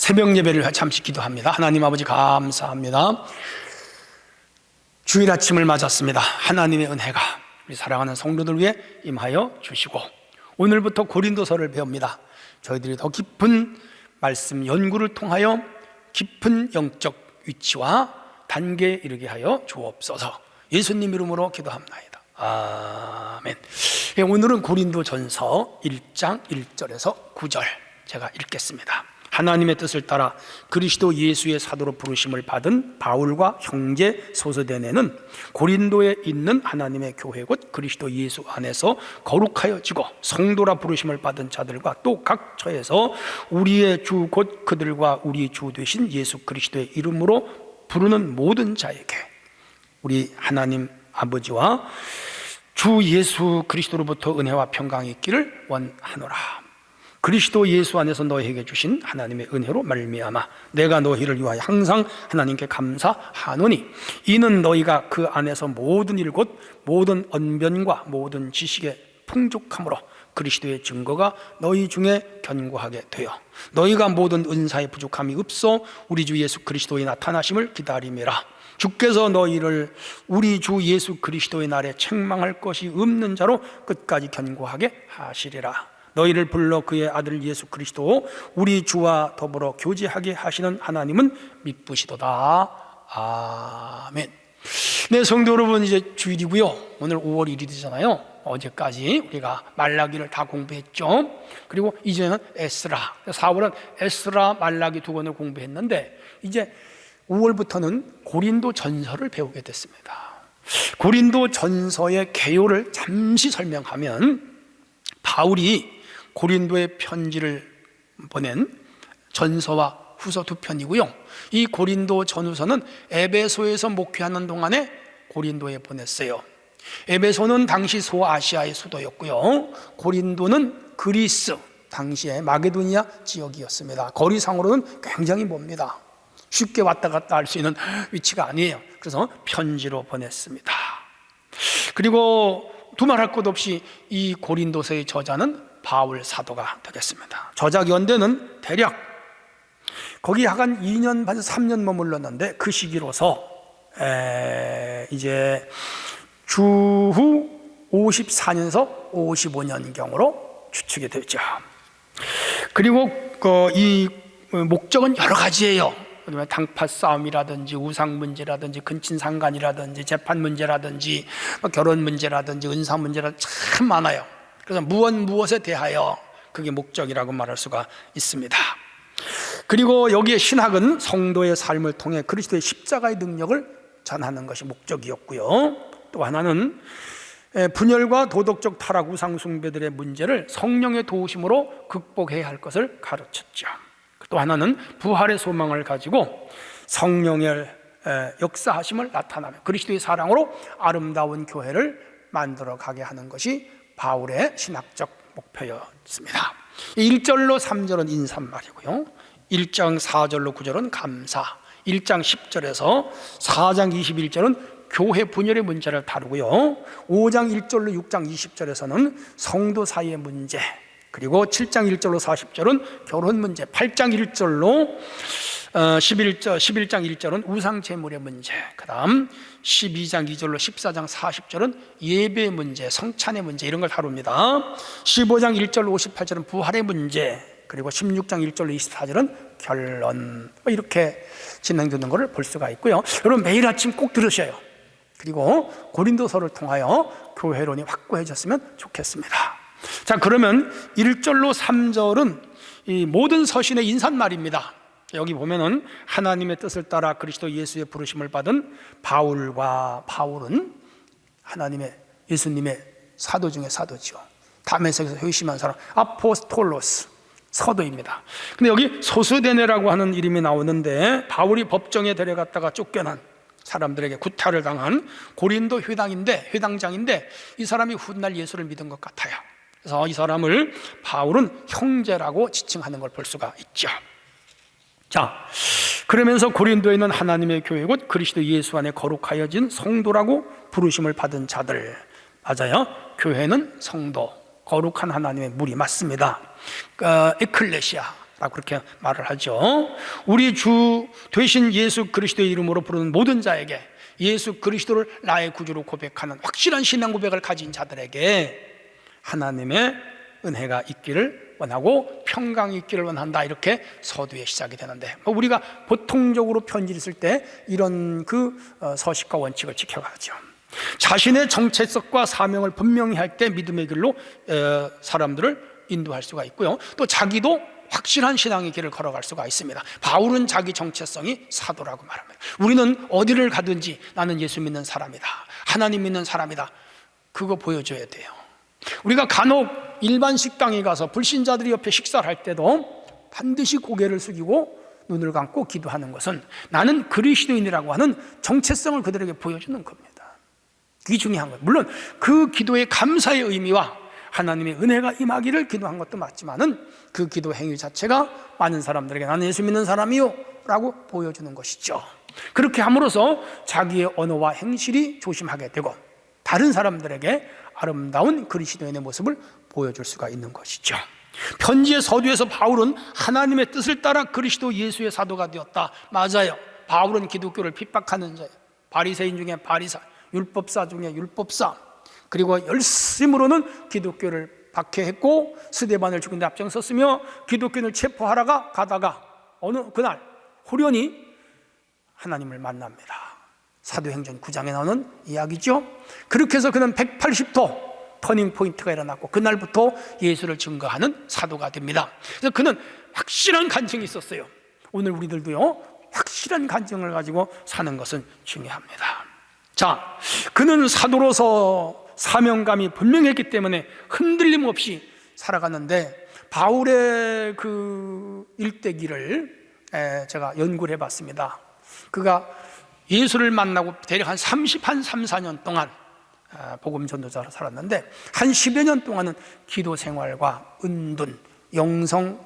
새벽 예배를 잠시 기도합니다. 하나님 아버지 감사합니다. 주일 아침을 맞았습니다. 하나님의 은혜가 우리 사랑하는 성도들 위해 임하여 주시고, 오늘부터 고린도서를 배웁니다. 저희들이 더 깊은 말씀 연구를 통하여 깊은 영적 위치와 단계에 이르게 하여 주옵소서. 예수님 이름으로 기도합나이다. 아멘. 오늘은 고린도전서 1장 1절에서 9절 제가 읽겠습니다. 하나님의 뜻을 따라 그리스도 예수의 사도로 부르심을 받은 바울과 형제 소스데네는 고린도에 있는 하나님의 교회 곧 그리스도 예수 안에서 거룩하여지고 성도라 부르심을 받은 자들과 또 각 처에서 우리의 주 곧 그들과 우리 주 되신 예수 그리스도의 이름으로 부르는 모든 자에게 우리 하나님 아버지와 주 예수 그리스도로부터 은혜와 평강이 있기를 원하노라. 그리스도 예수 안에서 너희에게 주신 하나님의 은혜로 말미암아 내가 너희를 위하여 항상 하나님께 감사하노니, 이는 너희가 그 안에서 모든 일 곧 모든 언변과 모든 지식의 풍족함으로 그리스도의 증거가 너희 중에 견고하게 되어 너희가 모든 은사의 부족함이 없어 우리 주 예수 그리스도의 나타나심을 기다림이라. 주께서 너희를 우리 주 예수 그리스도의 날에 책망할 것이 없는 자로 끝까지 견고하게 하시리라. 너희를 불러 그의 아들 예수 그리스도 우리 주와 더불어 교제하게 하시는 하나님은 미쁘시도다. 아멘. 네, 성도 여러분, 이제 주일이고요. 오늘 5월 1일이잖아요. 어제까지 우리가 말라기를 다 공부했죠. 그리고 이제는 에스라, 4월은 에스라 말라기 두 권을 공부했는데, 이제 5월부터는 고린도 전서를 배우게 됐습니다. 고린도 전서의 개요를 잠시 설명하면, 바울이 고린도에 편지를 보낸 전서와 후서 두 편이고요. 이 고린도 전후서는 에베소에서 목회하는 동안에 고린도에 보냈어요. 에베소는 당시 소아시아의 수도였고요. 고린도는 그리스, 당시의 마게도니아 지역이었습니다. 거리상으로는 굉장히 멉니다. 쉽게 왔다 갔다 할 수 있는 위치가 아니에요. 그래서 편지로 보냈습니다. 그리고 두말할 것 없이 이 고린도서의 저자는 바울 사도가 되겠습니다. 저작 연대는 대략 거기 약 한 2년 반 3년 머물렀는데, 그 시기로서 이제 주후 54년에서 55년경으로 추측이 되죠. 그리고 이 목적은 여러 가지예요. 당파 싸움이라든지 우상 문제라든지 근친상간이라든지 재판 문제라든지 결혼 문제라든지 은사 문제라든지 참 많아요. 그래서 무엇에 대하여 그게 목적이라고 말할 수가 있습니다. 그리고 여기에 신학은 성도의 삶을 통해 그리스도의 십자가의 능력을 전하는 것이 목적이었고요. 또 하나는 분열과 도덕적 타락, 우상 숭배들의 문제를 성령의 도우심으로 극복해야 할 것을 가르쳤죠. 또 하나는 부활의 소망을 가지고 성령의 역사하심을 나타나며 그리스도의 사랑으로 아름다운 교회를 만들어 가게 하는 것이 바울의 신학적 목표였습니다. 1절로 3절은 인사말이고요, 1장 4절로 9절은 감사, 1장 10절에서 4장 21절은 교회 분열의 문제를 다루고요, 5장 1절로 6장 20절에서는 성도 사이의 문제, 그리고 7장 1절로 40절은 결혼 문제, 8장 1절로 11장 1절은 우상 제물의 문제, 그 다음 12장 2절로 14장 40절은 예배 문제, 성찬의 문제, 이런 걸 다룹니다. 15장 1절로 58절은 부활의 문제, 그리고 16장 1절로 24절은 결론, 이렇게 진행되는 것을 볼 수가 있고요. 여러분 매일 아침 꼭 들으셔요. 그리고 고린도서를 통하여 교회론이 확고해졌으면 좋겠습니다. 자, 그러면 1절로 3절은 이 모든 서신의 인사말입니다. 여기 보면은 하나님의 뜻을 따라 그리스도 예수의 부르심을 받은 바울은 하나님의 예수님의 사도 중에 사도죠. 다메섹에서 회심한 사람, 아포스톨로스, 서도입니다. 근데 여기 소스데네라고 하는 이름이 나오는데, 바울이 법정에 데려갔다가 쫓겨난 사람들에게 구타를 당한 고린도 회당장인데 이 사람이 훗날 예수를 믿은 것 같아요. 그래서 이 사람을 바울은 형제라고 지칭하는 걸 볼 수가 있죠. 자, 그러면서 고린도에 있는 하나님의 교회 곧 그리스도 예수 안에 거룩하여진 성도라고 부르심을 받은 자들, 맞아요. 교회는 성도, 거룩한 하나님의 무리 맞습니다. 에클레시아, 라고 그렇게 말을 하죠. 우리 주 되신 예수 그리스도의 이름으로 부르는 모든 자에게, 예수 그리스도를 나의 구주로 고백하는 확실한 신앙 고백을 가진 자들에게 하나님의 은혜가 있기를 원하고 평강이 있기를 원한다, 이렇게 서두에 시작이 되는데, 우리가 보통적으로 편지를 쓸 때 이런 서식과 원칙을 지켜가죠. 자신의 정체성과 사명을 분명히 할 때 믿음의 길로 사람들을 인도할 수가 있고요, 또 자기도 확실한 신앙의 길을 걸어갈 수가 있습니다. 바울은 자기 정체성이 사도라고 말합니다. 우리는 어디를 가든지 나는 예수 믿는 사람이다, 하나님 믿는 사람이다, 그거 보여줘야 돼요. 우리가 간혹 일반 식당에 가서 불신자들이 옆에 식사를 할 때도 반드시 고개를 숙이고 눈을 감고 기도하는 것은 나는 그리스도인이라고 하는 정체성을 그들에게 보여주는 겁니다. 그게 중요한 거예요. 물론 그 기도의 감사의 의미와 하나님의 은혜가 임하기를 기도한 것도 맞지만은 그 기도 행위 자체가 많은 사람들에게 나는 예수 믿는 사람이요 라고 보여주는 것이죠. 그렇게 함으로써 자기의 언어와 행실이 조심하게 되고 다른 사람들에게 아름다운 그리스도인의 모습을 보여줄 수가 있는 것이죠. 편지의 서두에서 바울은 하나님의 뜻을 따라 그리스도 예수의 사도가 되었다. 맞아요. 바울은 기독교를 핍박하는 자예요. 바리새인 중에 바리사, 율법사 중에 율법사, 그리고 열심으로는 기독교를 박해했고 스데반을 죽인 데 앞장섰으며 기독교인을 체포하러 가다가 어느 그날 호련히 하나님을 만납니다. 사도행전 9장에 나오는 이야기죠. 그렇게 해서 그는 180도 터닝 포인트가 일어났고 그날부터 예수를 증거하는 사도가 됩니다. 그래서 그는 확실한 간증이 있었어요. 오늘 우리들도요, 확실한 간증을 가지고 사는 것은 중요합니다. 자, 그는 사도로서 사명감이 분명했기 때문에 흔들림 없이 살아갔는데, 바울의 그 일대기를 제가 연구를 해봤습니다. 그가 예수를 만나고 대략 한 3, 4년 동안 복음 전도자로 살았는데, 한 10여 년 동안은 기도 생활과 은둔, 영성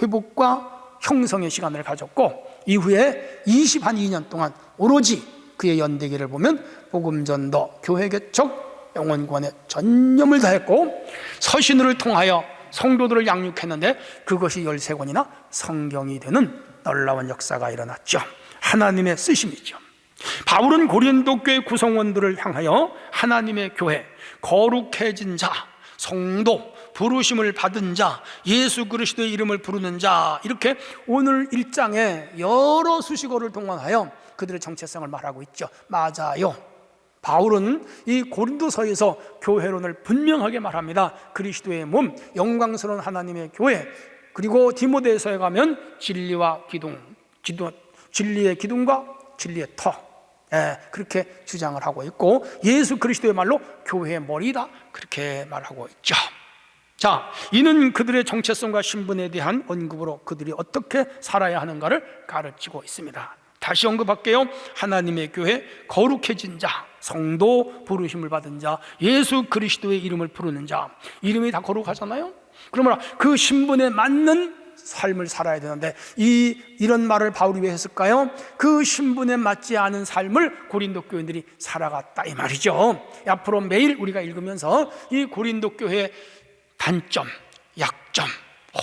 회복과 형성의 시간을 가졌고, 이후에 22년 동안 오로지 그의 연대기를 보면 복음 전도, 교회 개척, 영혼 구원에 전념을 다했고, 서신을 통하여 성도들을 양육했는데 그것이 13권이나 성경이 되는 놀라운 역사가 일어났죠. 하나님의 쓰심이죠. 바울은 고린도 교회 구성원들을 향하여 하나님의 교회, 거룩해진 자, 성도, 부르심을 받은 자, 예수 그리스도의 이름을 부르는 자, 이렇게 오늘 1장에 여러 수식어를 동원하여 그들의 정체성을 말하고 있죠. 맞아요. 바울은 이 고린도서에서 교회론을 분명하게 말합니다. 그리스도의 몸, 영광스러운 하나님의 교회. 그리고 디모데서에 가면 진리와 기둥, 진리의 기둥과 진리의 터, 그렇게 주장을 하고 있고, 예수 그리스도의 말로 교회의 머리다, 그렇게 말하고 있죠. 자, 이는 그들의 정체성과 신분에 대한 언급으로 그들이 어떻게 살아야 하는가를 가르치고 있습니다. 다시 언급할게요. 하나님의 교회, 거룩해진 자, 성도, 부르심을 받은 자, 예수 그리스도의 이름을 부르는 자. 이름이 다 거룩하잖아요. 그러면 그 신분에 맞는 삶을 살아야 되는데, 이런 말을 바울이 왜 했을까요? 그 신분에 맞지 않은 삶을 고린도 교인들이 살아갔다, 이 말이죠. 앞으로 매일 우리가 읽으면서 이 고린도 교회의 단점, 약점,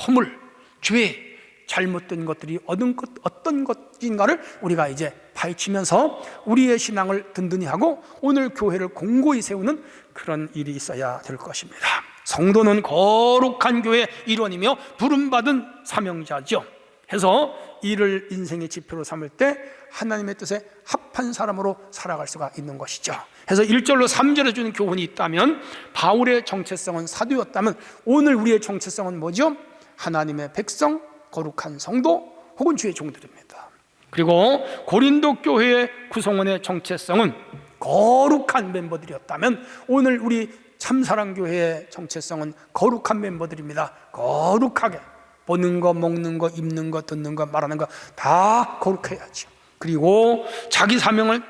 허물, 죄, 잘못된 것들이 어떤 것인가를 우리가 이제 파헤치면서 우리의 신앙을 든든히 하고 오늘 교회를 공고히 세우는 그런 일이 있어야 될 것입니다. 성도는 거룩한 교회의 일원이며 부름받은 사명자죠. 해서 이를 인생의 지표로 삼을 때 하나님의 뜻에 합한 사람으로 살아갈 수가 있는 것이죠. 그래서 1절로 3절에 주는 교훈이 있다면, 바울의 정체성은 사도였다면 오늘 우리의 정체성은 뭐죠? 하나님의 백성, 거룩한 성도, 혹은 주의 종들입니다. 그리고 고린도 교회의 구성원의 정체성은 거룩한 멤버들이었다면 오늘 우리 참사랑교회의 정체성은 거룩한 멤버들입니다. 거룩하게 보는 거, 먹는 거, 입는 거, 듣는 거, 말하는 거 다 거룩해야죠. 그리고 자기 사명을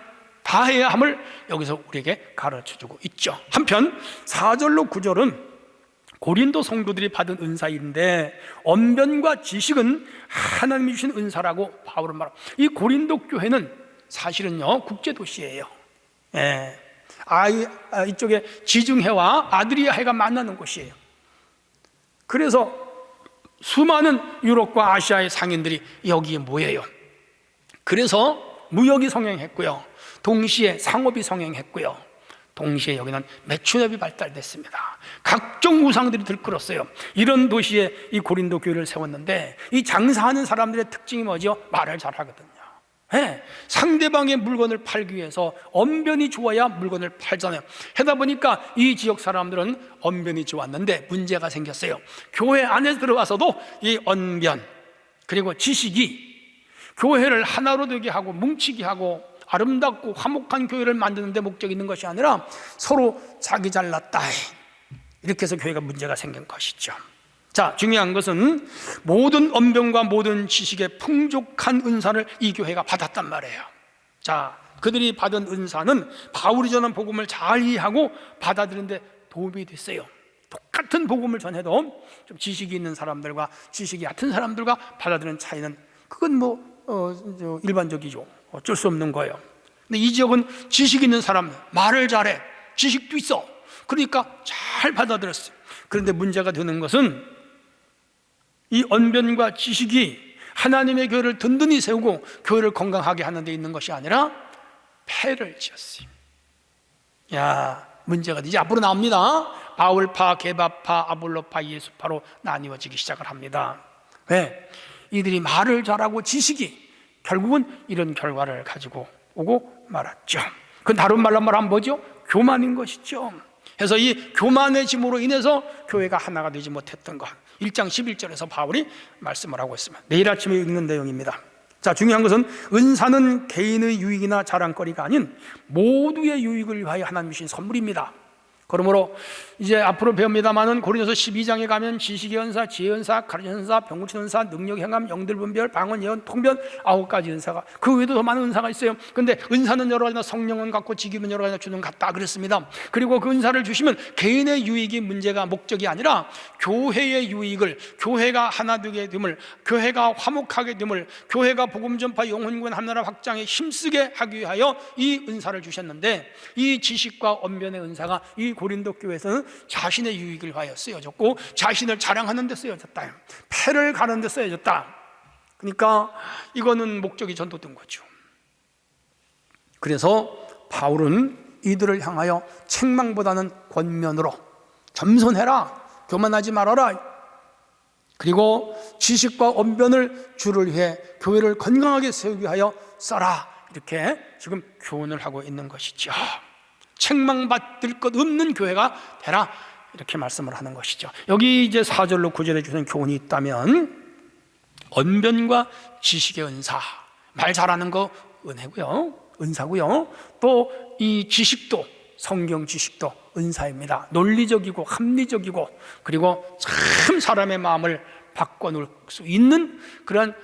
다해야 함을 여기서 우리에게 가르쳐주고 있죠. 한편 4절로 9절은 고린도 성도들이 받은 은사인데, 언변과 지식은 하나님이 주신 은사라고 바울은 말합니다. 이 고린도 교회는 사실은요, 국제도시예요. 이쪽에 지중해와 아드리아해가 만나는 곳이에요. 그래서 수많은 유럽과 아시아의 상인들이 여기에 모여요. 그래서 무역이 성행했고요, 동시에 상업이 성행했고요, 동시에 여기는 매춘업이 발달됐습니다. 각종 우상들이 들끓었어요. 이런 도시에 이 고린도 교회를 세웠는데, 이 장사하는 사람들의 특징이 뭐죠? 말을 잘하거든요. 네, 상대방의 물건을 팔기 위해서 언변이 좋아야 물건을 팔잖아요. 하다 보니까 이 지역 사람들은 언변이 좋았는데 문제가 생겼어요. 교회 안에 들어와서도 이 언변 그리고 지식이 교회를 하나로 되게 하고 뭉치게 하고 아름답고 화목한 교회를 만드는 데 목적이 있는 것이 아니라 서로 자기 잘났다, 이렇게 해서 교회가 문제가 생긴 것이죠. 자, 중요한 것은 모든 언변과 모든 지식의 풍족한 은사를 이 교회가 받았단 말이에요. 자, 그들이 받은 은사는 바울이 전한 복음을 잘 이해하고 받아들이는데 도움이 됐어요. 똑같은 복음을 전해도 좀 지식이 있는 사람들과 지식이 얕은 사람들과 받아들이는 차이는, 그건 일반적이죠. 어쩔 수 없는 거예요. 근데 이 지역은 지식 있는 사람, 말을 잘해, 지식도 있어, 그러니까 잘 받아들였어요. 그런데 문제가 되는 것은 이 언변과 지식이 하나님의 교회를 든든히 세우고 교회를 건강하게 하는 데 있는 것이 아니라 폐를 지었어요. 문제가 이제 앞으로 나옵니다. 바울파, 게바파, 아볼로파, 예수파로 나뉘어지기 시작을 합니다. 왜? 이들이 말을 잘하고 지식이 결국은 이런 결과를 가지고 오고 말았죠. 그건 다른 말로 말하면 뭐죠? 교만인 것이죠. 그래서 이 교만의 짐으로 인해서 교회가 하나가 되지 못했던 것, 1장 11절에서 바울이 말씀을 하고 있습니다. 내일 아침에 읽는 내용입니다. 자, 중요한 것은 은사는 개인의 유익이나 자랑거리가 아닌 모두의 유익을 위하여 하나님 주신 선물입니다. 그러므로 이제 앞으로 배웁니다마는 고린도서 12장에 가면 지식의 은사, 지혜의 은사, 가르치는 은사, 병고치는 은사, 능력, 행함, 영들 분별, 방언, 예언, 통변, 9가지 은사가, 그 외에도 더 많은 은사가 있어요. 근데 은사는 여러 가지나 성령은 같고 직임은 여러 가지나 주는 같다 그랬습니다. 그리고 그 은사를 주시면 개인의 유익이 문제가 목적이 아니라 교회의 유익을, 교회가 하나 되게 됨을, 교회가 화목하게 됨을, 교회가 복음 전파 영혼군 하나라 확장에 힘쓰게 하기 위하여 이 은사를 주셨는데, 이 지식과 언변의 은사가 이 고린도 교회에서는 자신의 유익을 위하여 쓰여졌고 자신을 자랑하는 데 쓰여졌다, 패를 가는 데 쓰여졌다. 그러니까 이거는 목적이 전도된 거죠. 그래서 바울은 이들을 향하여 책망보다는 권면으로 겸손해라, 교만하지 말아라, 그리고 지식과 언변을 주를 위해 교회를 건강하게 세우기 위하여 써라, 이렇게 지금 교훈을 하고 있는 것이죠. 책망받을 것 없는 교회가 되라, 이렇게 말씀을 하는 것이죠. 여기 이제 4절로 9절에 주신 교훈이 있다면, 언변과 지식의 은사, 말 잘하는 거 은혜고요, 은사고요, 또 이 지식도, 성경 지식도 은사입니다. 논리적이고 합리적이고, 그리고 참 사람의 마음을 바꿔놓을 수 있는 그런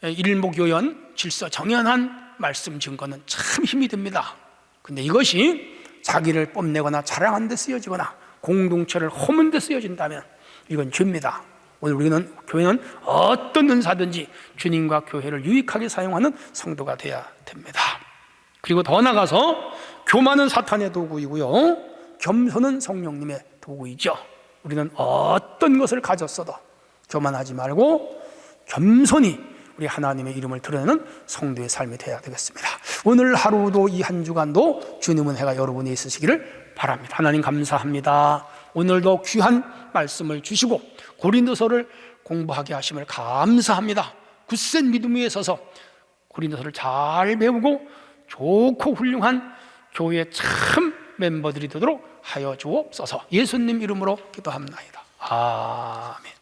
일목요연, 질서정연한 말씀 증거는 참 힘이 듭니다. 근데 이것이 자기를 뽐내거나 자랑하는 데 쓰여지거나 공동체를 허문 데 쓰여진다면 이건 죄입니다. 오늘 우리는, 교회는 어떤 은사든지 주님과 교회를 유익하게 사용하는 성도가 되어야 됩니다. 그리고 더 나아가서 교만은 사탄의 도구이고요, 겸손은 성령님의 도구이죠. 우리는 어떤 것을 가졌어도 교만하지 말고 겸손히 우리 하나님의 이름을 드러내는 성도의 삶이 되어야 되겠습니다. 오늘 하루도 이 한 주간도 주님 은혜가 여러분이 있으시기를 바랍니다. 하나님 감사합니다. 오늘도 귀한 말씀을 주시고 고린도서를 공부하게 하심을 감사합니다. 굳센 믿음 위에 서서 고린도서를 잘 배우고 좋고 훌륭한 교회의 참 멤버들이 되도록 하여 주옵소서. 예수님 이름으로 기도합나이다. 아멘.